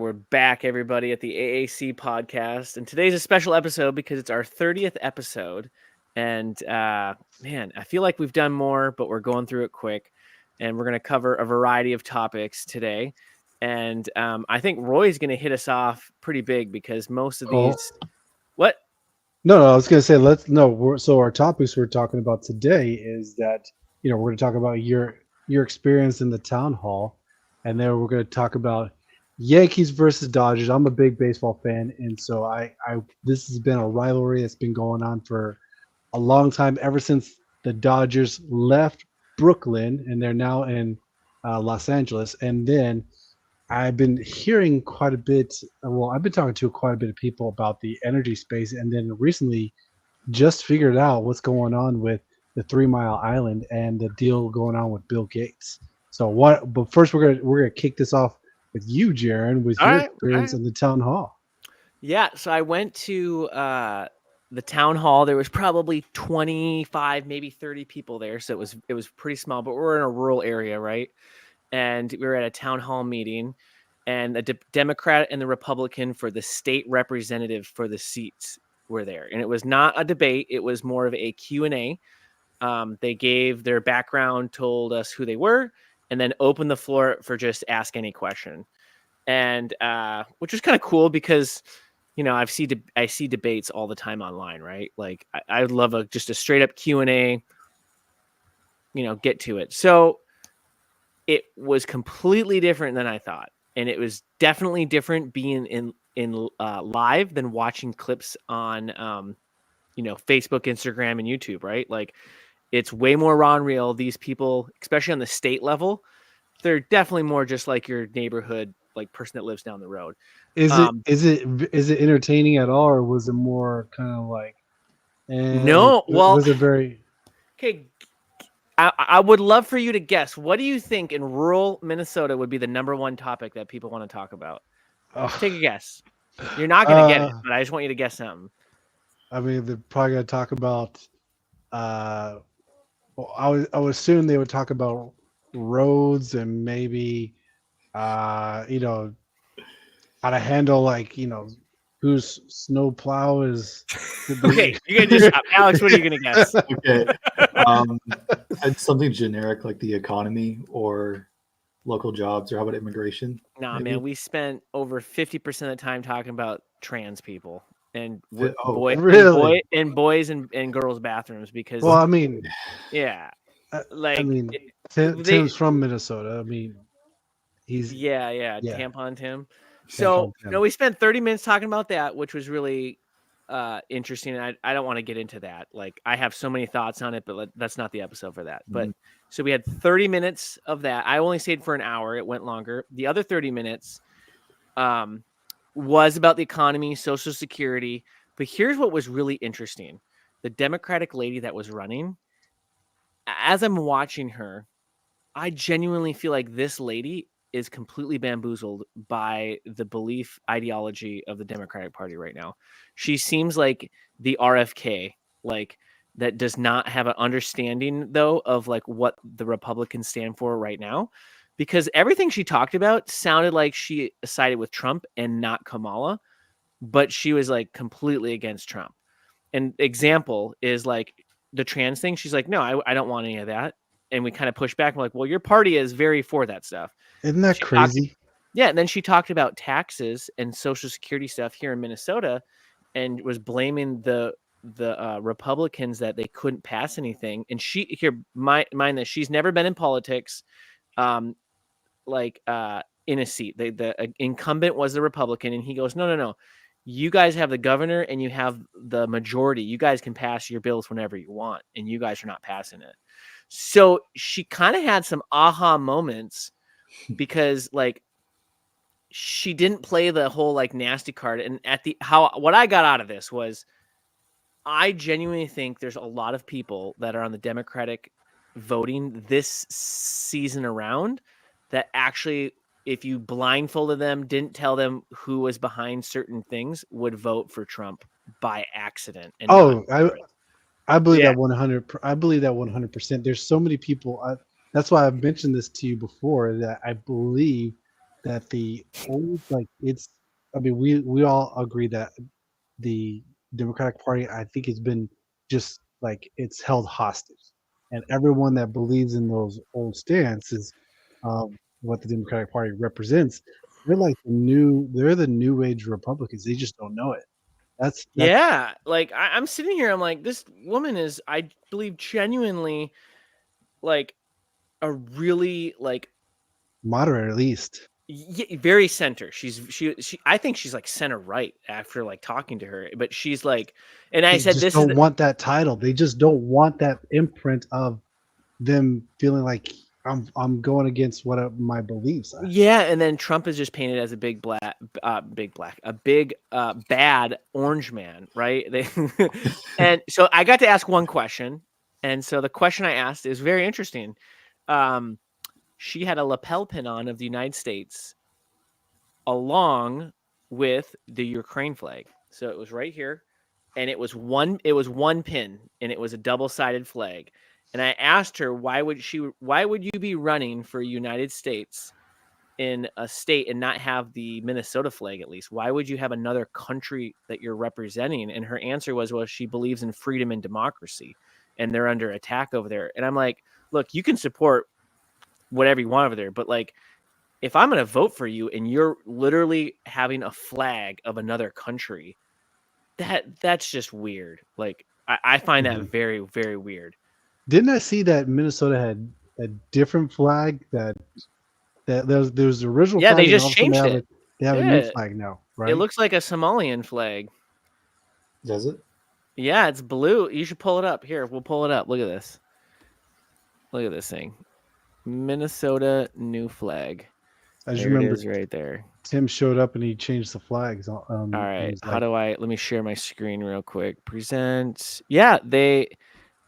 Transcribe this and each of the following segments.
we're back, everybody, at the AAC podcast. And today's a special episode because it's our 30th episode. And man, I feel like we've done more, but we're going through it quick. And we're going to cover a variety of topics today. And I think Roy's going to hit us off pretty big because most of these. What? No, I was going to say so our topics we're talking about today is that we're going to talk about your experience in the town hall, and then we're going to talk about Yankees versus Dodgers. I'm a big baseball fan, and so I this has been a rivalry that's been going on for a long time, ever since the Dodgers left Brooklyn and they're now in Los Angeles. And then I've been hearing quite a bit. Well, I've been talking to quite a bit of people about the energy space, and then recently just figured out what's going on with the 3 Mile Island and the deal going on with Bill Gates. So what? But first, we're gonna kick this off with you, Jaron, with your experience in the town hall. Yeah, so I went to the town hall. There was probably 25, maybe 30 people there, so it was pretty small. But we're in a rural area, right? And we were at a town hall meeting, and the Democrat and the Republican for the state representative for the seats were there. And it was not a debate; it was more of a Q&A. They gave their background, told us who they were, and then opened the floor for just ask any question. And which was kind of cool because I see debates all the time online, right? Like I would love just a straight up Q&A, get to it. So it was completely different than I thought, and it was definitely different being in live than watching clips on Facebook, Instagram, and YouTube, right? Like it's way more raw and real. These people, especially on the state level, they're definitely more just like your neighborhood, like person that lives down the road. Is it entertaining at all, or was it more kind of like? No, well, was it very? Okay, I would love for you to guess. What do you think in rural Minnesota would be the number one topic that people want to talk about? Take a guess. You're not going to get it, but I just want you to guess something. I mean, they're probably going to talk about. Well, I would assume they would talk about roads and maybe, how to handle whose snow plow is. Okay, you can just Alex. What are you gonna guess? Okay, it's something generic like the economy or local jobs, or how about immigration? Nah, maybe? Man, we spent over 50% of the time talking about trans people and boys and girls' bathrooms because. Well, I mean, yeah, Tim's from Minnesota. I mean, he's Tampon Tim. So we spent 30 minutes talking about that, which was really interesting. And I don't want to get into that. Like I have so many thoughts on it, but that's not the episode for that. But so we had 30 minutes of that. I only stayed for an hour. It went longer. The other 30 minutes was about the economy, Social Security. But here's what was really interesting. The Democratic lady that was running, as I'm watching her, I genuinely feel like this lady is completely bamboozled by the belief ideology of the Democratic Party right now. She seems like the RFK, like that does not have an understanding though of like what the Republicans stand for right now, because everything she talked about sounded like she sided with Trump and not Kamala, but she was like completely against Trump. An example is like the trans thing. She's like, no, I don't want any of that. And we kind of push back. We're like, well, your party is very for that stuff. Isn't that crazy? And then she talked about taxes and Social Security stuff here in Minnesota and was blaming the Republicans that they couldn't pass anything. And mind that she's never been in politics, in a seat. The incumbent was the Republican, and he goes, no. You guys have the governor and you have the majority. You guys can pass your bills whenever you want, and you guys are not passing it. So she kind of had some aha moments because like she didn't play the whole like nasty card. And what I got out of this was I genuinely think there's a lot of people that are on the Democratic voting this season around that actually, if you blindfolded them, didn't tell them who was behind certain things, would vote for Trump by accident. And I believe that 100. I believe that 100%. There's so many people. That's why I've mentioned this to you before, that I believe that the old it's. I mean, we all agree that the Democratic Party, I think, has been just it's held hostage, and everyone that believes in those old stances of what the Democratic Party represents, they're the new age Republicans. They just don't know it. That's Yeah, like I'm sitting here, I'm like, this woman is, I believe, genuinely like a really like moderate at least. very center. She I think she's like center right after like talking to her, but she's like, and I They said just this is don't want that title. They just don't want that imprint of them feeling like I'm going against what my beliefs are. yeah, and then Trump is just painted as a big bad orange man, right? They and so I got to ask one question, and so the question I asked is very interesting. Um, she had a lapel pin on of the United States along with the Ukraine flag. So it was right here, and it was one pin, and it was a double-sided flag. And I asked her why would you be running for United States in a state and not have the Minnesota flag at least? Why would you have another country that you're representing? And her answer was, well, she believes in freedom and democracy, and they're under attack over there. And I'm like, look, you can support whatever you want over there, but like, if I'm going to vote for you and you're literally having a flag of another country, that's just weird. Like, I find that very, very weird. Didn't I see that Minnesota had a different flag that there's the original Yeah, flag they and just all of a sudden changed it. they have a new Yeah, flag now, it right? looks like a Somalian flag. Does it? Yeah, it's blue. You should pull it up. Here, we'll pull it up. Look at this. Look at this thing. Minnesota new flag. I just There it remember is right there. Tim showed up and he changed the flags. All And right. he's How do I, let me share my screen real quick. Present. Yeah,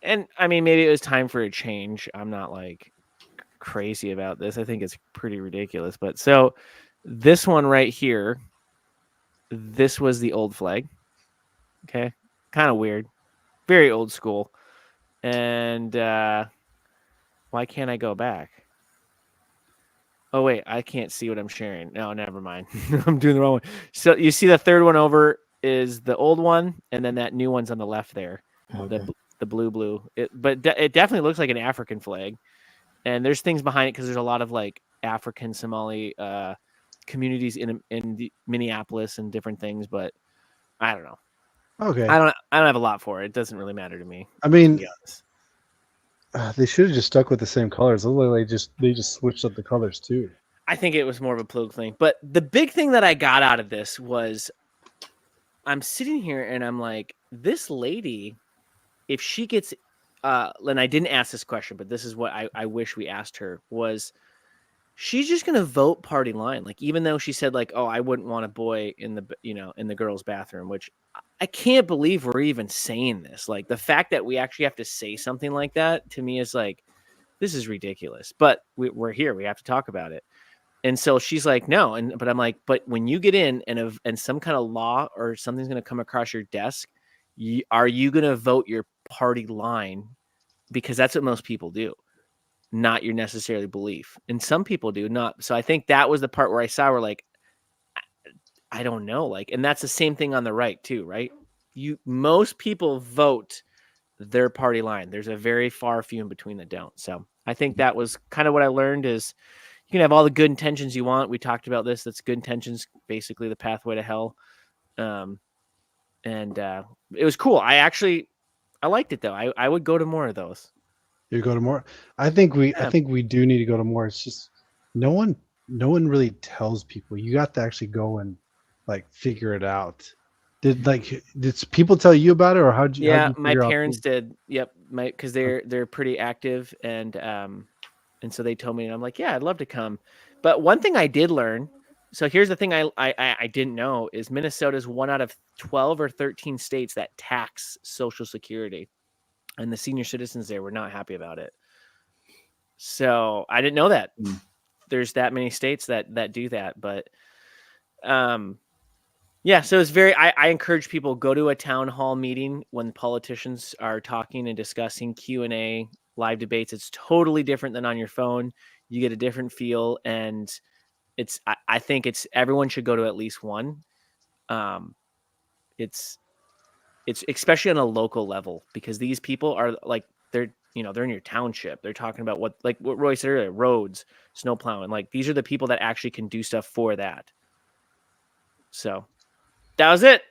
and I mean, maybe it was time for a change. I'm not like crazy about this. I think it's pretty ridiculous. But so this one right here, this was the old flag. Okay. Kind of weird. Very old school. And why can't I go back? Oh, wait. I can't see what I'm sharing. No, never mind. I'm doing the wrong one. So you see the third one over is the old one. And then that new one's on the left there. Okay. The blue. But it definitely looks like an African flag. And there's things behind it because there's a lot of like African Somali communities in Minneapolis and different things, but I don't know. okay. I don't have a lot for it. It doesn't really matter to me. I mean, To be honest. they should have just stuck with the same colors. It looked like they just switched up the colors too. I think it was more of a plug thing. But the big thing that I got out of this was I'm sitting here and I'm like, this lady, if she gets and I didn't ask this question, but this is what I wish we asked her, was she's just gonna vote party line. Like, even though she said like, oh, I wouldn't want a boy in the girls' bathroom, which I can't believe we're even saying this. Like, the fact that we actually have to say something like that to me is like, this is ridiculous. But we're here. We have to talk about it. And so she's like, no. But I'm like, but when you get in and some kind of law or something's going to come across your desk, are you going to vote your party line? Because that's what most people do, not your necessarily belief. And some people do not. So I think that was the part where I saw we're like, I don't know. Like, and that's the same thing on the right too, right? Most people vote their party line. There's a very far few in between that don't. So I think that was kind of what I learned is you can have all the good intentions you want. We talked about this. That's good intentions, basically the pathway to hell. And it was cool. I liked it though. I would go to more of those. You go to more. I think we do need to go to more. It's just no one really tells people. You got to actually go and like figure it out. Did people tell you about it, or how'd you My figure out parents did. Yep, because they're pretty active, and so they told me, and I'm like, yeah, I'd love to come. But one thing I did learn. So here's the thing I didn't know is Minnesota's one out of 12 or 13 states that tax Social Security, and the senior citizens there were not happy about it. So I didn't know that there's that many states that do that, but yeah, so it's I encourage people, go to a town hall meeting when politicians are talking and discussing Q&A, live debates. It's totally different than on your phone. You get a different feel, and I think everyone should go to at least one. It's especially on a local level, because these people are like, they're in your township. They're talking about what Roy said earlier, roads, snow plowing. Like, these are the people that actually can do stuff for that. So that was it.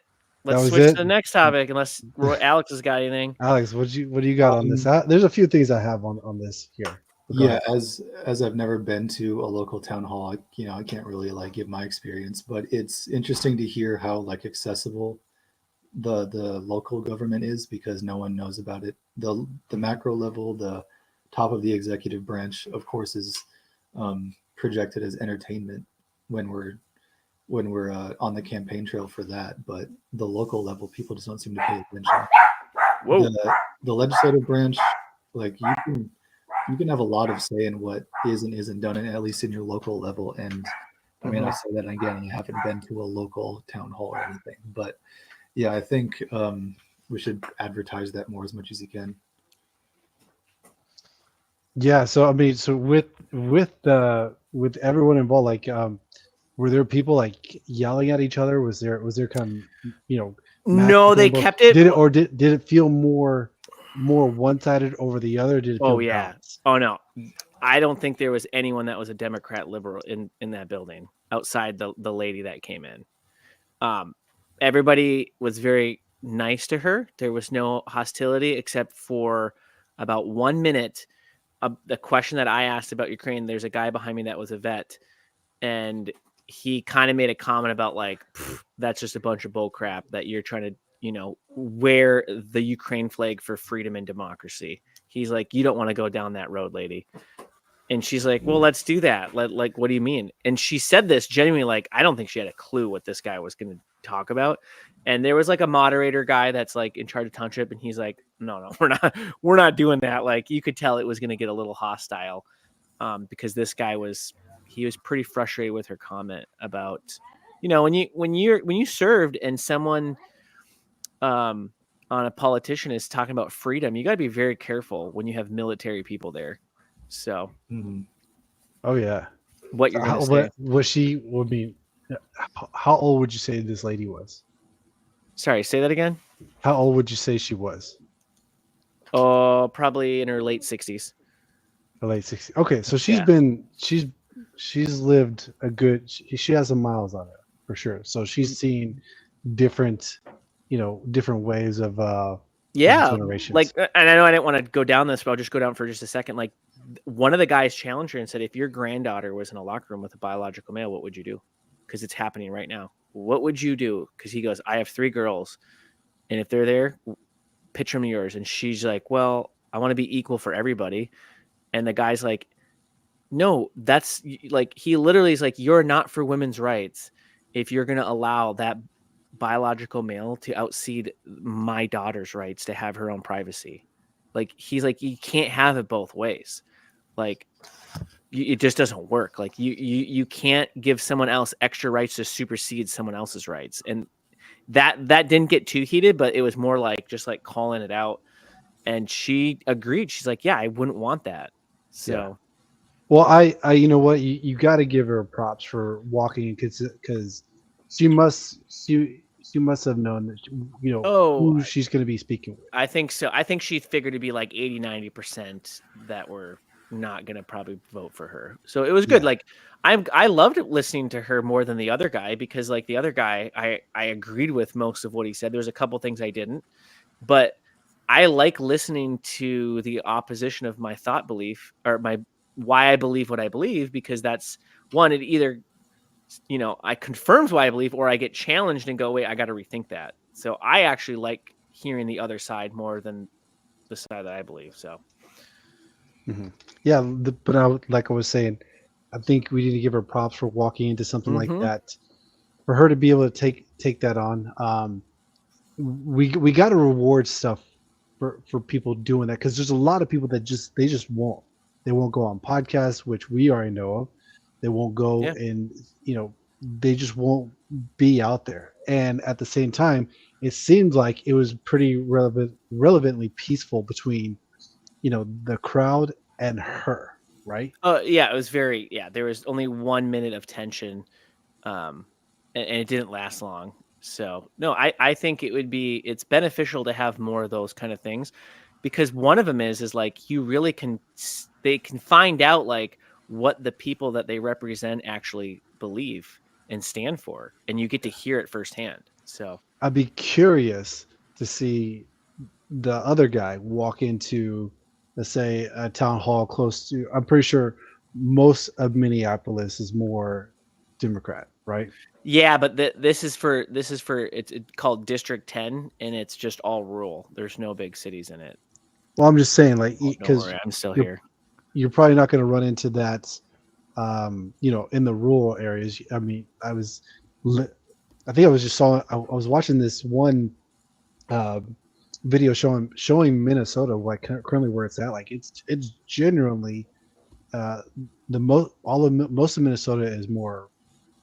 Let's switch to the next topic, unless Alex has got anything. Alex, what do you got on this? There's a few things I have on this here. Yeah, as I've never been to a local town hall, I can't really like give my experience, but it's interesting to hear how like accessible the local government is, because no one knows about it. The macro level, the top of the executive branch, of course, is projected as entertainment when we're on the campaign trail for that, but the local level, people just don't seem to pay attention. Whoa. The legislative branch, like, you can have a lot of say in what is and isn't done, at least in your local level. And I mean, I say that again, I haven't been to a local town hall or anything, but yeah, I think we should advertise that more as much as you can. Yeah, so I mean, so with everyone involved, like, were there people like yelling at each other? Was there kind of, no, they kept it. Did it feel more one-sided over the other? Did it feel balanced? Oh no, I don't think there was anyone that was a Democrat liberal in that building outside the lady that came in. Everybody was very nice to her. There was no hostility, except for about 1 minute. The question that I asked about Ukraine, there's a guy behind me that was a vet, and he kind of made a comment about like, that's just a bunch of bull crap that you're trying to, wear the Ukraine flag for freedom and democracy. He's like, you don't want to go down that road, lady. And she's like, well, let's do that. Like, what do you mean? And she said this genuinely, like, I don't think she had a clue what this guy was going to talk about. And there was like a moderator guy that's like in charge of Township, and he's like, no, we're not doing that. Like, you could tell it was going to get a little hostile, because this guy was pretty frustrated with her comment about, when you served and someone on a politician is talking about freedom, you got to be very careful when you have military people there. So, oh yeah, what you're going to say? Was she? Would be? How old would you say this lady was? Sorry, say that again. How old would you say she was? Oh, probably in her late 60s. Her late 60s. Okay, so she's lived a good. She has some miles on her for sure. So she's seen different ways of generations. Like, and I know I didn't want to go down this, but I'll just go down for just a second. Like, one of the guys challenged her and said, if your granddaughter was in a locker room with a biological male, what would you do? Because it's happening right now. What would you do? Because he goes, I have 3 girls, and if they're there, pitch them to yours. And she's like, well, I want to be equal for everybody. And the guy's like, no, that's like, he literally is like, you're not for women's rights if you're going to allow that biological male to outseed my daughter's rights to have her own privacy. Like, he's like, you can't have it both ways. Like, it just doesn't work. Like, you can't give someone else extra rights to supersede someone else's rights. And that didn't get too heated, but it was more like just like calling it out. And she agreed. She's like, yeah, I wouldn't want that. So, yeah. Well, I you know what, you got to give her props for walking, because she must have known that, who she's going to be speaking with. I think so. I think she figured to be like 80-90% that were not going to probably vote for her. So it was good. Yeah. Like, I loved listening to her more than the other guy, because like the other guy, I agreed with most of what he said. There's a couple things I didn't, but I like listening to the opposition of my thought belief, or why I believe what I believe, because that's one, it either, I confirms why I believe, or I get challenged and go, wait, I got to rethink that. So I actually like hearing the other side more than the side that I believe. So. Yeah. But like I was saying, I think we need to give her props for walking into something like that, for her to be able to take that on. We got to reward stuff for people doing that, because there's a lot of people that they won't go on podcasts, which we already know of. They won't go and they just won't be out there. And at the same time, it seemed like it was pretty relevantly peaceful between the crowd and her. right? Oh yeah, it was very there was only 1 minute of tension, and it didn't last long. So no, I think it's beneficial to have more of those kind of things, because one of them is like you really they can find out like what the people that they represent actually believe and stand for, and you get to hear it firsthand. So I'd be curious to see the other guy walk into, let's say, a town hall close to. I'm pretty sure most of Minneapolis is more Democrat, right? yeah, but it's called District 10, and it's just all rural. There's no big cities in it. Well, I'm just saying, like, Oh, don't because worry, I'm still you're here. you're probably not going to run into that, in the rural areas. I mean, I think I was just saw. I was watching this one uh, video showing Minnesota, like currently where it's at. Like, it's genuinely uh, most of Minnesota is more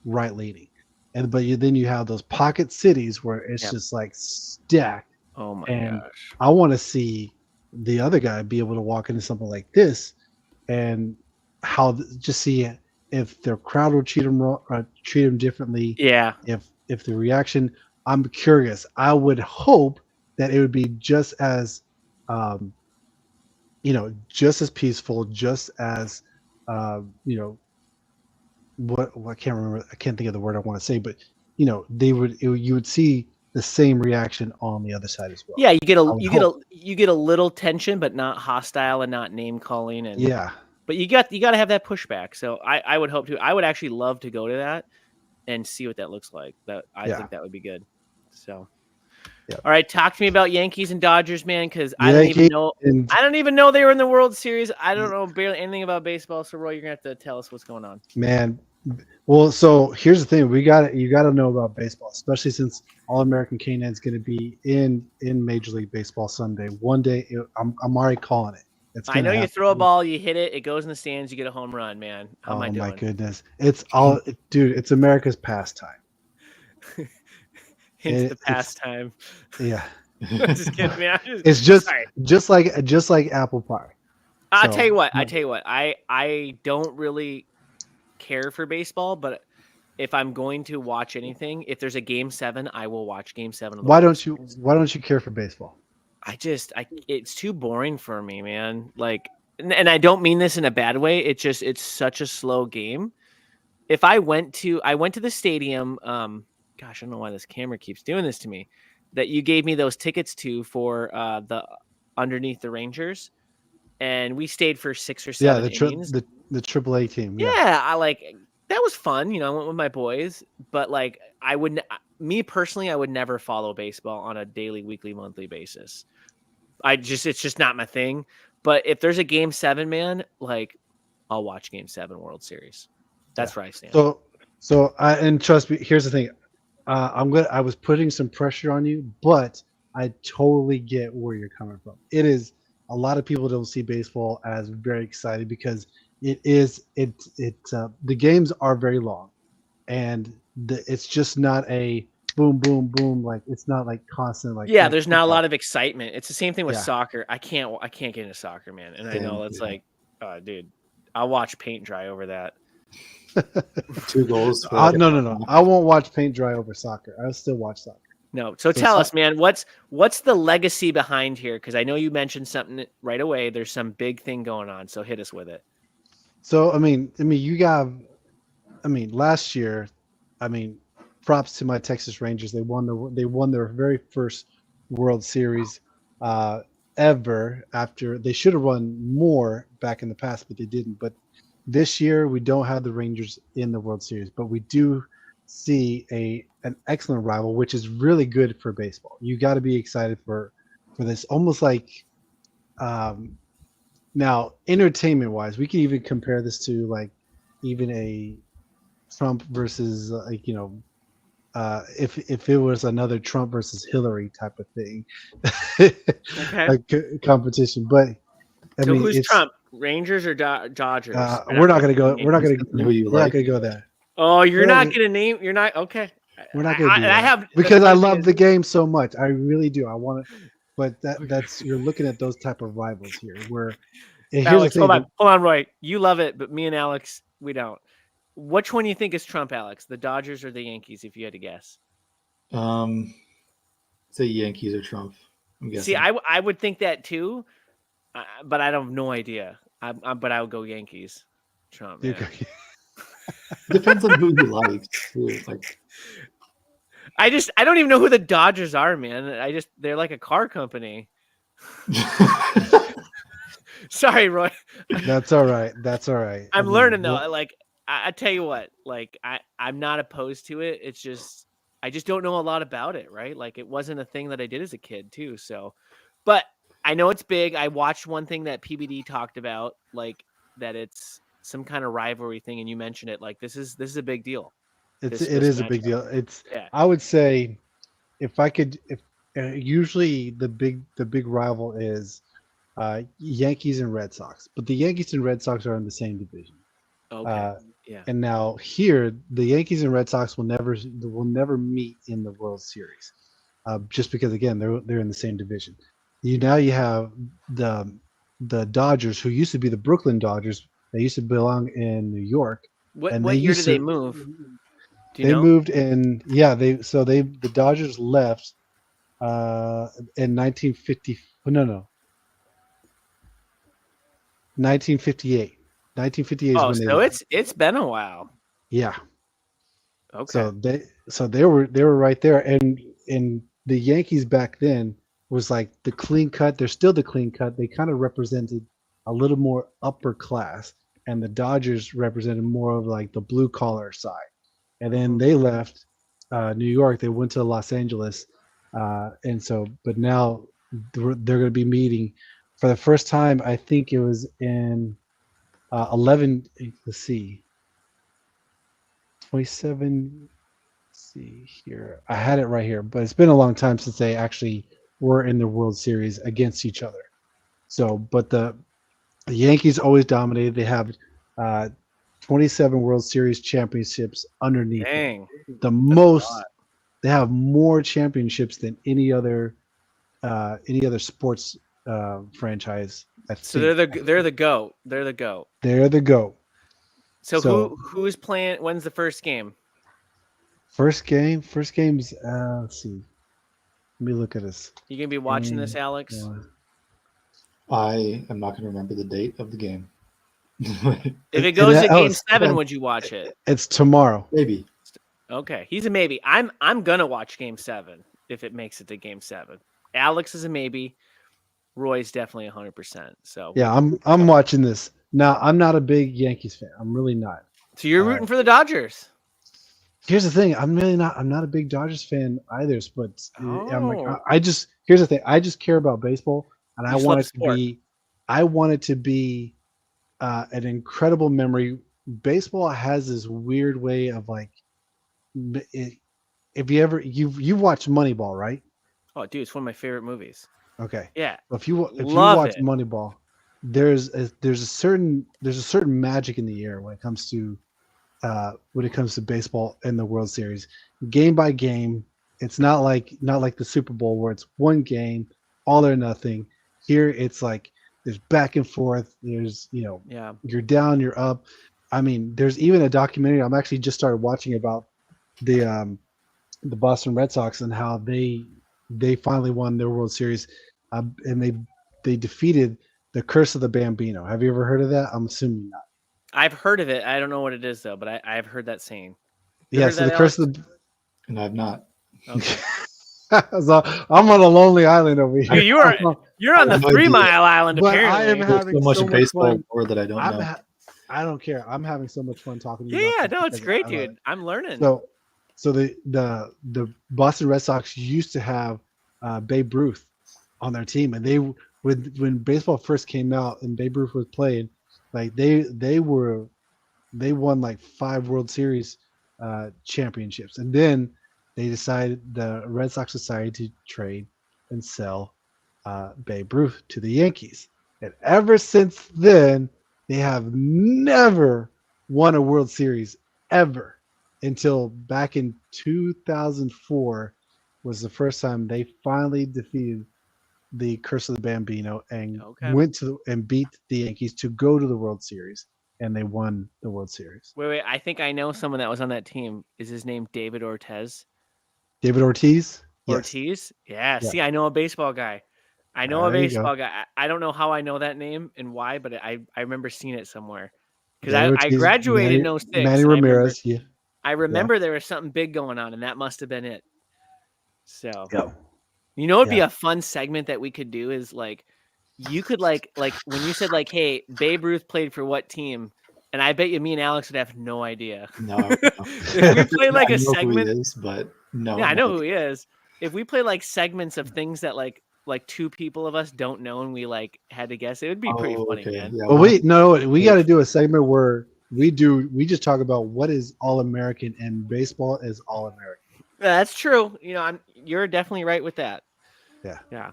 right leaning, then you have those pocket cities where it's Yep. just like stacked. Oh my And gosh. I want to see the other guy be able to walk into something like this, and just see if their crowd will treat him differently. Yeah. If the reaction, I'm curious. I would hope that it would be just as, um, just as peaceful, just as, you know, what I can't remember. I can't think of the word I want to say, but you would see the same reaction on the other side as well. Yeah, you get I a would hope. you get a little tension, but not hostile and not name calling, and Yeah, but you got to have that pushback. So I would hope to. I would actually love to go to that and see what that looks like. I yeah, think that would be good. So yeah. all right, talk to me about Yankees and Dodgers, man, because Yankees and I don't even know they were in the World Series. I don't know barely anything about baseball. So Roy, you're gonna have to tell us what's going on. man. Well, so here's the thing: you got to know about baseball, especially since All American K-9 is going to be in Major League Baseball Sunday. One day, I'm already calling it. It's I going know to you happen. throw a ball, you hit it, it goes in the stands, you get a home run, man. How am I Oh my doing? goodness! It's all, dude. It's America's pastime. Hence the It's pastime. yeah. I'm just kidding, man. It's just Sorry. just like apple pie. I'll So, tell you what. I don't really care for baseball, but if I'm going to watch anything, if there's a Game 7, I will watch Game 7 of the World Series. why don't you care for baseball? It's too boring for me, man. Like, and I don't mean this in a bad way. It's such a slow game. If I went to the stadium, gosh, I don't know why this camera keeps doing this to me, that you gave me those tickets to for the underneath the Rangers, and we stayed for 6 or Yeah, 7 innings. the AAA team. Yeah, Yeah, that was fun. I went with my boys, but like me personally, I would never follow baseball on a daily, weekly, monthly basis. It's just not my thing. But if there's a Game 7, man, like I'll watch Game 7 World Series. yeah. That's where I stand. And trust me. Here's the thing. I was putting some pressure on you, but I totally get where you're coming from. It is a lot of people don't see baseball as very excited because the games are very long, and it's just not a boom boom boom, like it's not like constant Yeah, like there's not a football. lot of excitement. It's the same thing with Yeah, soccer. I can't get into soccer, man. And I know same. that's like, dude, I'll watch paint dry over that. 2 goals. For No. I won't watch paint dry over soccer. I'll still watch soccer. No. So So tell us, man, what's the legacy behind here? Because I know you mentioned something right away. There's some big thing going on. So hit us with it. So last year, props to my Texas Rangers. They won their very first World Series ever. After they should have won more back in the past, but they didn't. But this year we don't have the Rangers in the World Series, but we do see an excellent rival, which is really good for baseball. You got to be excited for this. Almost like, now entertainment wise, we can even compare this to like even a Trump versus if it was another Trump versus Hillary type of thing, Okay. like competition. But I So mean, who's it's Trump? Rangers or Dodgers? we're not gonna go. We're not gonna. Who you We're not like. gonna go there. Oh, you're we're not not gonna- gonna name. You're not okay. We're not gonna do that. I have Because the I funny thing love is- the game so much. I really do. I want to, but that's you're looking at those type of rivals here, where here's the Alex, thing. hold on, Roy. You love it, but me and Alex, we don't. Which one do you think is Trump, Alex? The Dodgers or the Yankees, if you had to guess? Say Yankees or Trump. I'm See, guessing. I would think that too, but I don't have no idea. But I would go Yankees. Trump, man. Depends on who you like too. Like, I don't even know who the Dodgers are, man. They're like a car company. Sorry, Roy. That's all right. That's all right. I'm learning though. Like I tell you what, like I'm not opposed to it. It's just I just don't know a lot about it, right? Like it wasn't a thing that I did as a kid too. So, but I know it's big. I watched one thing that PBD talked about, like that it's some kind of rivalry thing, and you mentioned it. Like this is a big deal. It is a big matchup. deal. It's Yeah. I would say if usually the big rival is Yankees and Red Sox, but the Yankees and Red Sox are in the same division. Okay. Yeah. And now here, the Yankees and Red Sox will never meet in the World Series, just because again they're in the same division. You have the Dodgers, who used to be the Brooklyn Dodgers. They used to belong in New York. What year did they move? Do you They know? moved in the Dodgers left in 1950. No. 1958. 1958 is when they left. It's been a while. Yeah. Okay. So they were right there, and the Yankees back then was like the clean cut. They're still the clean cut. They kind of represented a little more upper class, and the Dodgers represented more of like the blue collar side. And then they left New York. They went to Los Angeles, but now they're going to be meeting for the first time. I think it was in 11. Let's see. 27. Let's see here. I had it right here, but it's been a long time since they actually were in the World Series against each other. So, but the Yankees always dominated. They have 27 World Series championships underneath them. They have more championships than any other sports franchise. So they're the GOAT. They're the GOAT. They're the GOAT. So who's playing? When's the first game? First game's let's see. Let me look at this. You gonna be watching this, Alex? I am not going to remember the date of the game. If it goes to game 7, would you watch it? It's tomorrow. Maybe. Okay, he's a maybe. I'm gonna watch game 7 if it makes it to game 7. Alex is a maybe. Roy's definitely 100%. So yeah, I'm watching this. Now, I'm not a big Yankees fan. I'm really not. So you're rooting for the Dodgers. Here's the thing. I'm not a big Dodgers fan either. But here's the thing. I just care about baseball, and I want it to be an incredible memory. Baseball has this weird way of like, if you've watched Moneyball, right? Oh, dude, it's one of my favorite movies. Okay. Yeah. If you watch Moneyball, there's a certain magic in the air when it comes to baseball in the World Series. Game by game, it's not like the Super Bowl where it's one game, all or nothing. Here it's like there's back and forth. There's you're down, you're up. I mean, there's even a documentary I'm actually just started watching about the Boston Red Sox and how they finally won their World Series, and they defeated the Curse of the Bambino. Have you ever heard of that? I'm assuming not. I've heard of it. I don't know what it is though, but I've heard that saying. Yeah, so the Curse of the... And I've not. Okay. So I'm on a lonely island over here. Dude, you're on the 3 Mile Island. But apparently, I am having so much baseball fun. more that I don't know. I don't care. I'm having so much fun talking to you. Yeah, no, it's great, dude. I'm learning. So the Boston Red Sox used to have Babe Ruth on their team, and when baseball first came out and Babe Ruth was playing, like they won like 5 World Series championships, and then the Red Sox decided to trade and sell Babe Ruth to the Yankees, and ever since then they have never won a World Series ever. Until back in 2004 was the first time they finally defeated the Curse of the Bambino and Okay. went to and beat the Yankees to go to the World Series, and they won the World Series. Wait. I think I know someone that was on that team. Is his name David Ortiz? David Ortiz. Yes. Ortiz? Yeah. Yeah. See, I know a baseball guy. I know a There you go. baseball guy. I don't know how I know that name and why, but I remember seeing it somewhere. Because David I Ortiz, graduated in Manny 06. Manny and I remember, Ramirez. Yeah. I remember there was something big going on, and that must have been it. So, Yeah. you know, it'd be Yeah. a fun segment that we could do is like, you could like when you said like, hey, Babe Ruth played for what team? And I bet you me and Alex would have no idea. No, no. If we play like I a know who he segment, is, but no. yeah, I no know who he is. If we play like segments of things that like two people of us don't know and we like had to guess, it would be pretty funny, man. Yeah, But we got to do a segment where we just talk about what is All American, and baseball is All American. Yeah, that's true. You know, you're definitely right with that. Yeah. Yeah.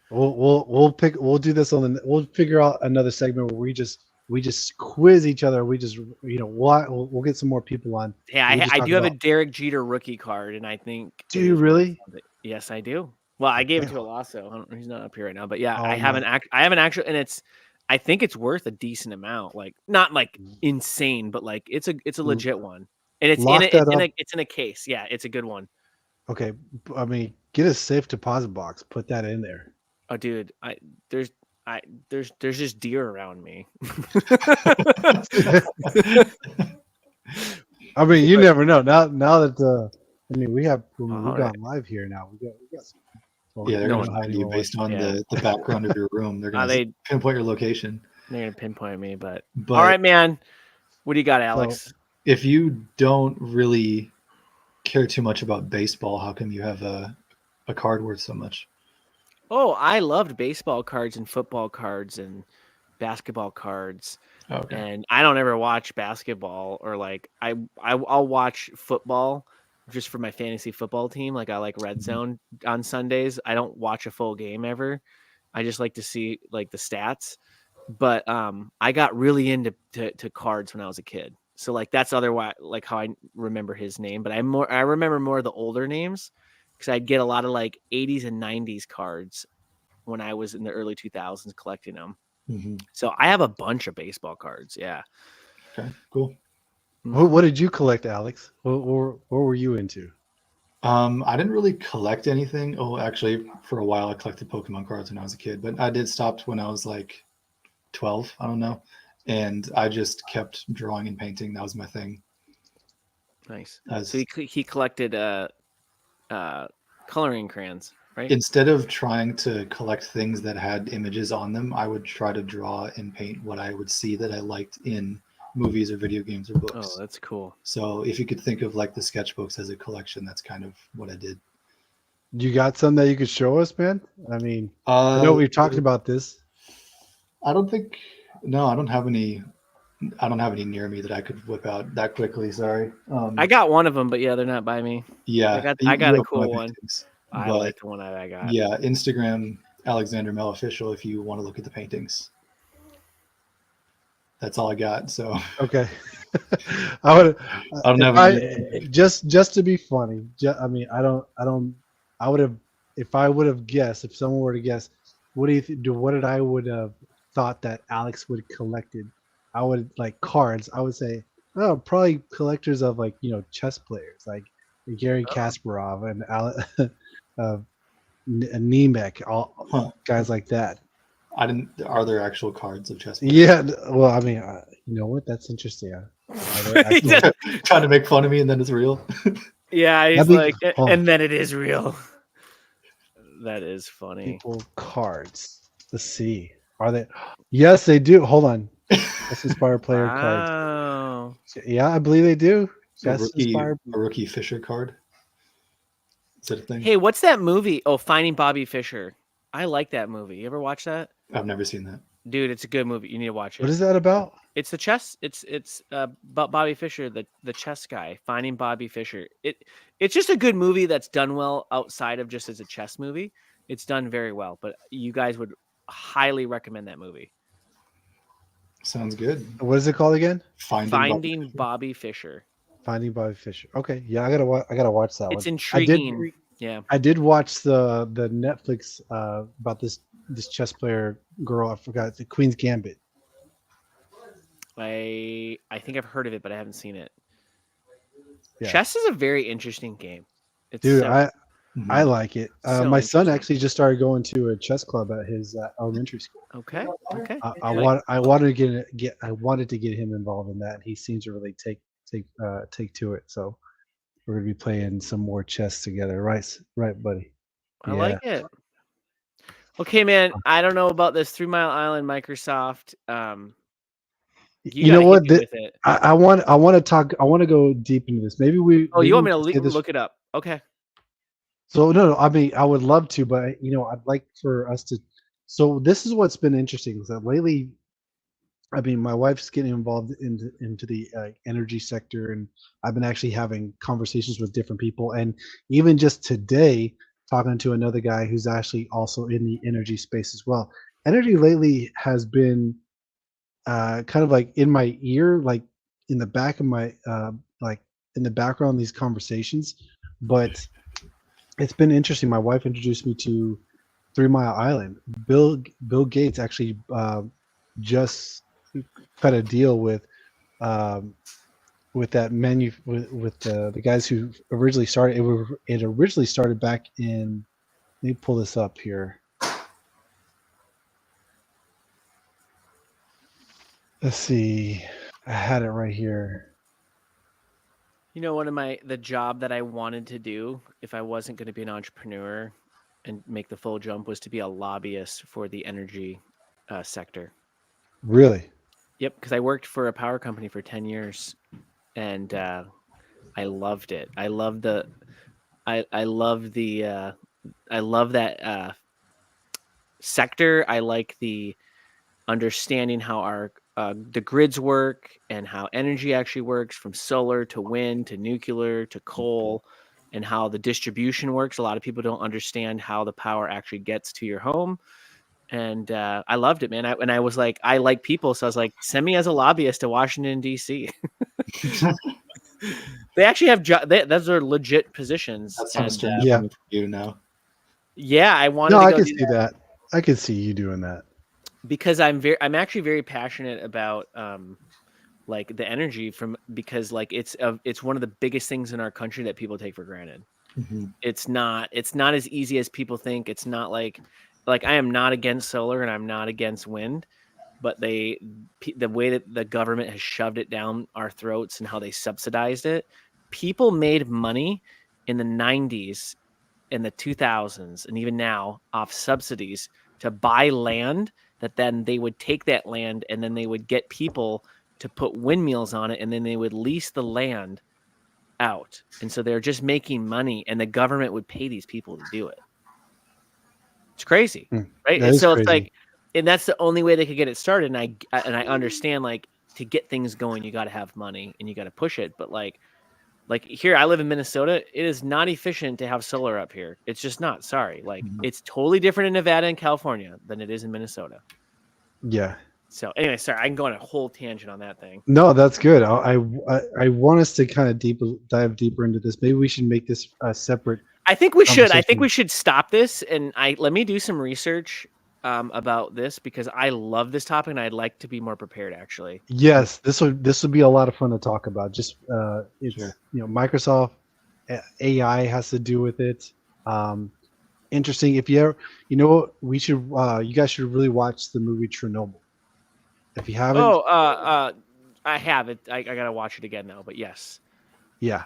We'll do this we'll figure out another segment where we just quiz each other. We just we'll get some more people on. Yeah, I do have a Derek Jeter rookie card, and I think. Do you really? Yes, I do. Well, I gave it to Alasso. He's not up here right now, but yeah, I have an actual, and I think it's worth a decent amount. Like not like insane, but like it's a legit one, and it's in a case. Yeah, it's a good one. Okay, I mean, get a safe deposit box. Put that in there. Oh, dude, there's just deer around me. I mean, you never know. Now that we've gone live here now. We got some. Yeah, they're going to find you based on the background of your room. They're going to pinpoint your location. They're going to pinpoint me, but all right, man. What do you got, Alex? So, if you don't really care too much about baseball, how come you have a card worth so much? Oh, I loved baseball cards and football cards and basketball cards. Okay. And I don't ever watch basketball or like I'll watch football just for my fantasy football team. Like I like Red Zone on Sundays. I don't watch a full game ever. I just like to see like the stats. But I got really into to cards when I was a kid. So like that's otherwise like how I remember his name. But I remember more of the older names because I'd get a lot of like 80s and 90s cards when I was in the early 2000s collecting them. Mm-hmm. So I have a bunch of baseball cards. Yeah. Okay, cool. What did you collect, Alex? What were you into? I didn't really collect anything. Oh, actually, for a while I collected Pokemon cards when I was a kid, but I did stop when I was like 12. I don't know, and I just kept drawing and painting. That was my thing. Nice. So he collected coloring crayons, right? Instead of trying to collect things that had images on them, I would try to draw and paint what I would see that I liked in movies or video games or books. Oh, that's cool. So if you could think of like the sketchbooks as a collection, that's kind of what I did. You got some that you could show us, man? I mean, I know we've talked about this. I don't have any near me that I could whip out that quickly. Sorry. I got one of them, but yeah, they're not by me. Yeah, I got a cool one. Paintings. I like the one I got. Yeah, Instagram Alexander Mel Official if you want to look at the paintings. That's all I got. So okay, I don't have just to be funny. I would have if I would have guessed, if someone were to guess, what did I would have thought that Alex would have collected? I would like cards. I would say, oh, probably collectors of like chess players like Gary Kasparov and Nemec, all guys like that. I didn't. Are there actual cards of chess players? Yeah. Well, I mean, you know what? That's interesting. Trying to make fun of me, and then it's real. Yeah, he's like, and then it is real. That is funny. People cards. Let's see. Are they? Yes, they do. Hold on. Best Inspired Player cards. Yeah, I believe they do. A rookie Fisher card. Is that a thing? Hey, what's that movie? Oh, Finding Bobby Fischer. I like that movie. You ever watch that? I've never seen that. Dude, it's a good movie. You need to watch it. What is that about? It's the chess. It's about Bobby Fischer, the chess guy, Finding Bobby Fischer. It's just a good movie that's done well outside of just as a chess movie. It's done very well, but you guys would highly recommend that movie. Sounds good. What is it called again? Finding Bobby Fischer. Finding Bobby Fischer. Okay, yeah, I gotta watch that. It's intriguing. Yeah. I did watch the Netflix about this chess player girl. I forgot the Queen's Gambit. I think I've heard of it, but I haven't seen it. Yeah. Chess is a very interesting game. It's Dude, so I like it. so My son interesting. actually just started going to a chess club at his elementary school. Okay. I wanted to get him involved in that, and he seems to really take to it. So we're gonna be playing some more chess together, right, buddy? I like it. Okay, man. I don't know about this 3 Mile Island Microsoft. You know what? With it. I want to go deep into this. Maybe we. Oh, you want me to this. look it up? Okay. So no, I mean I would love to, but I'd like for us to. So this is what's been interesting is that lately, I mean, my wife's getting involved into the energy sector, and I've been actually having conversations with different people, and even just today, talking to another guy who's actually also in the energy space as well. Energy lately has been kind of like in my ear, like in the back of my like in the background these conversations, but it's been interesting. My wife introduced me to 3 Mile Island. Bill Gates actually just cut a deal with that menu with the guys who originally started it. It originally started back in. Let me pull this up here. Let's see. I had it right here. You know, the job that I wanted to do if I wasn't going to be an entrepreneur and make the full jump was to be a lobbyist for the energy sector. Really? Yep, because I worked for a power company for 10 years, and I loved it. I love that sector. I like the understanding how the grids work and how energy actually works, from solar to wind to nuclear to coal, and how the distribution works. A lot of people don't understand how the power actually gets to your home. And I loved it, man. I was like, I like people, so I was like, send me as a lobbyist to Washington, D.C. They actually have those are legit positions. That sounds and, yeah. for you now. Yeah, I wanted. No, to I go can do see that. I can see you doing that. Because I'm actually very passionate about like the energy because like it's one of the biggest things in our country that people take for granted. Mm-hmm. It's not as easy as people think. It's not like I am not against solar and I'm not against wind, but the way that the government has shoved it down our throats and how they subsidized it, people made money in the 90s and the 2000s and even now off subsidies to buy land that then they would take that land and then they would get people to put windmills on it and then they would lease the land out. And so they're just making money and the government would pay these people to do it. It's crazy, right? And so crazy. It's like, and that's the only way they could get it started. And I understand, like, to get things going, you got to have money and you got to push it. But like here, I live in Minnesota. It is not efficient to have solar up here. It's just not. Sorry. Like, it's totally different in Nevada and California than it is in Minnesota. Yeah. So anyway, sorry, I can go on a whole tangent on that thing. No, that's good. I want us to kind of dive deeper into this. Maybe we should make this a separate. I think we should. I think we should stop this and let me do some research about this because I love this topic and I'd like to be more prepared. Actually, yes, this would be a lot of fun to talk about. Just it's Microsoft AI has to do with it. Interesting. If you ever, we should. You guys should really watch the movie Chernobyl. If you haven't. I have it. I gotta watch it again now. But yes. Yeah.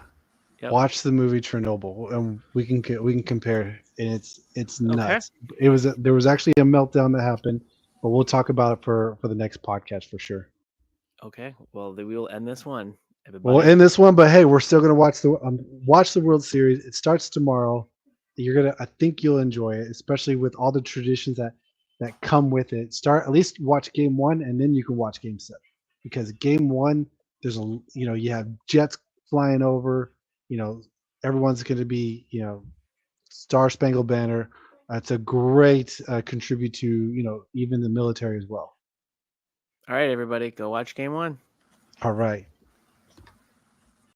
Yep. Watch the movie Chernobyl, and we can compare. And it's nuts. Okay. There was actually a meltdown that happened, but we'll talk about it for the next podcast for sure. Okay. Well, we will end this one. Everybody. We'll end this one, but hey, we're still gonna watch the World Series. It starts tomorrow. I think you'll enjoy it, especially with all the traditions that come with it. At least watch Game 1, and then you can watch Game 7, because Game 1, there's you have jets flying over. Everyone's going to be Star Spangled Banner. It's a great contribute to even the military as well. All right, everybody, go watch Game 1. All right.